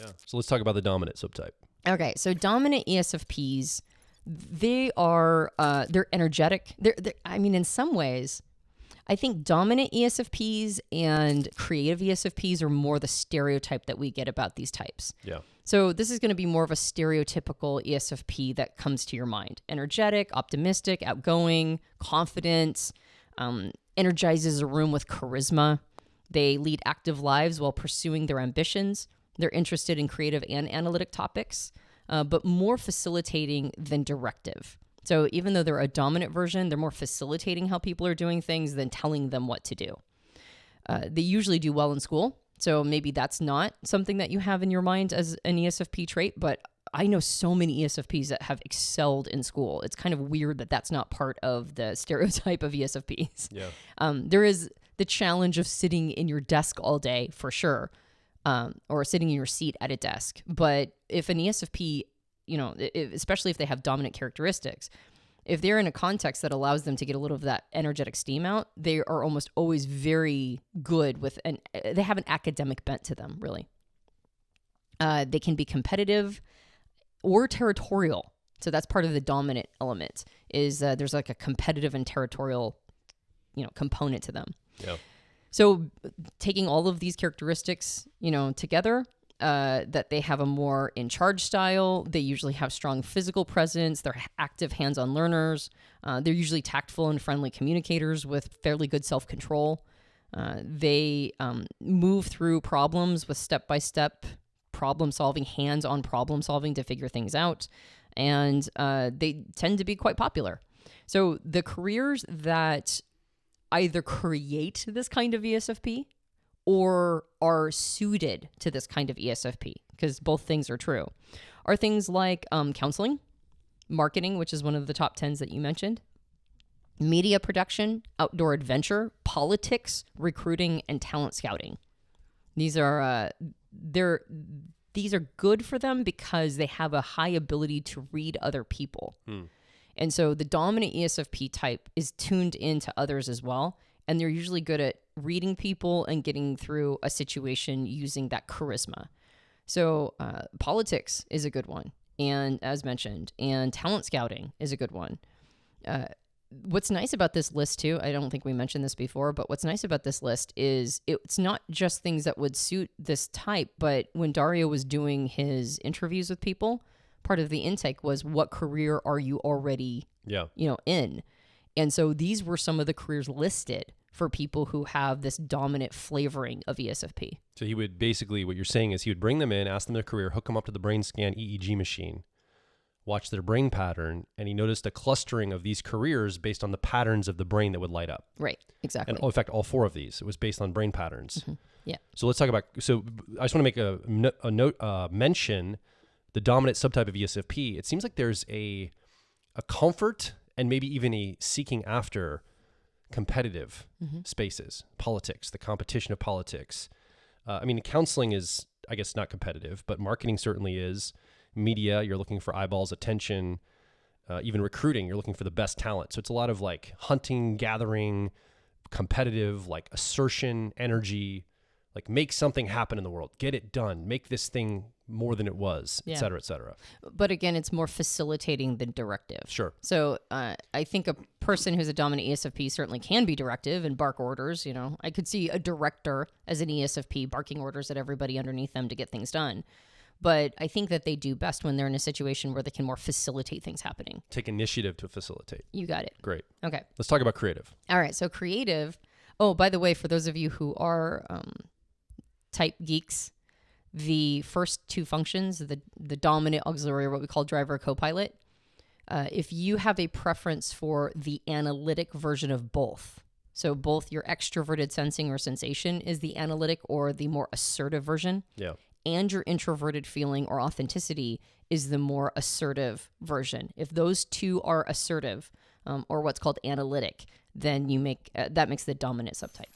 Yeah. So let's talk about the dominant subtype. Okay, so dominant ESFPs, they're energetic. I mean, in some ways, I think dominant ESFPs and creative ESFPs are more the stereotype that we get about these types. Yeah. So this is going to be more of a stereotypical ESFP that comes to your mind. Energetic, optimistic, outgoing, confident, energizes a room with charisma. They lead active lives while pursuing their ambitions. They're interested in creative and analytic topics, but more facilitating than directive. So even though they're a dominant version, they're more facilitating how people are doing things than telling them what to do. They usually do well in school. So maybe that's not something that you have in your mind as an ESFP trait, but I know so many ESFPs that have excelled in school. It's kind of weird that that's not part of the stereotype of ESFPs. Yeah. There is the challenge of sitting in your desk all day for sure, or sitting in your seat at a desk. But if an ESFP, especially if they have dominant characteristics, if they're in a context that allows them to get a little of that energetic steam out, they are almost always very good they have an academic bent to them, really. They can be competitive or territorial. So that's part of the dominant element is there's like a competitive and territorial, component to them. Yeah. So taking all of these characteristics, together, that they have a more in charge style. They usually have strong physical presence. They're active hands-on learners. They're usually tactful and friendly communicators with fairly good self-control. They move through problems with step-by-step problem solving, hands-on problem solving to figure things out. And they tend to be quite popular. So the careers that either create this kind of ESFP or are suited to this kind of ESFP, because both things are true, are things like counseling, marketing, which is one of the top 10s that you mentioned, media production, outdoor adventure, politics, recruiting, and talent scouting. These are good for them because they have a high ability to read other people. And so the dominant ESFP type is tuned into others as well. And they're usually good at reading people and getting through a situation using that charisma. So politics is a good one. And as mentioned, and talent scouting is a good one. What's nice about this list too, I don't think we mentioned this before, but what's nice about this list is it's not just things that would suit this type, but when Dario was doing his interviews with people, part of the intake was what career are you already, in? And so these were some of the careers listed for people who have this dominant flavoring of ESFP. So he would basically, what you're saying is he would bring them in, ask them their career, hook them up to the brain scan EEG machine, watch their brain pattern, and he noticed a clustering of these careers based on the patterns of the brain that would light up. Right, exactly. And in fact, all four of these, it was based on brain patterns. Mm-hmm. Yeah. So let's talk about, I just want to make a note, mention the dominant subtype of ESFP. It seems like there's a comfort and maybe even a seeking after competitive spaces, politics, the competition of politics. Counseling is, I guess, not competitive, but marketing certainly is. Media, you're looking for eyeballs, attention. Even recruiting, you're looking for the best talent. So it's a lot of like hunting, gathering, competitive, like assertion, energy, like make something happen in the world, get it done, make this thing more than it was, et cetera, et cetera. But again, it's more facilitating than directive. Sure. So I think a person who's a dominant ESFP certainly can be directive and bark orders. I could see a director as an ESFP barking orders at everybody underneath them to get things done. But I think that they do best when they're in a situation where they can more facilitate things happening. Take initiative to facilitate. You got it. Great. Okay. Let's talk about creative. All right. So creative. Oh, by the way, for those of you who are type geeks, the first two functions, the dominant auxiliary, or what we call driver co-pilot, if you have a preference for the analytic version of both, so both your extroverted sensing or sensation is the analytic or the more assertive version, and your introverted feeling or authenticity is the more assertive version. If those two are assertive or what's called analytic, then you make that makes the dominant subtype.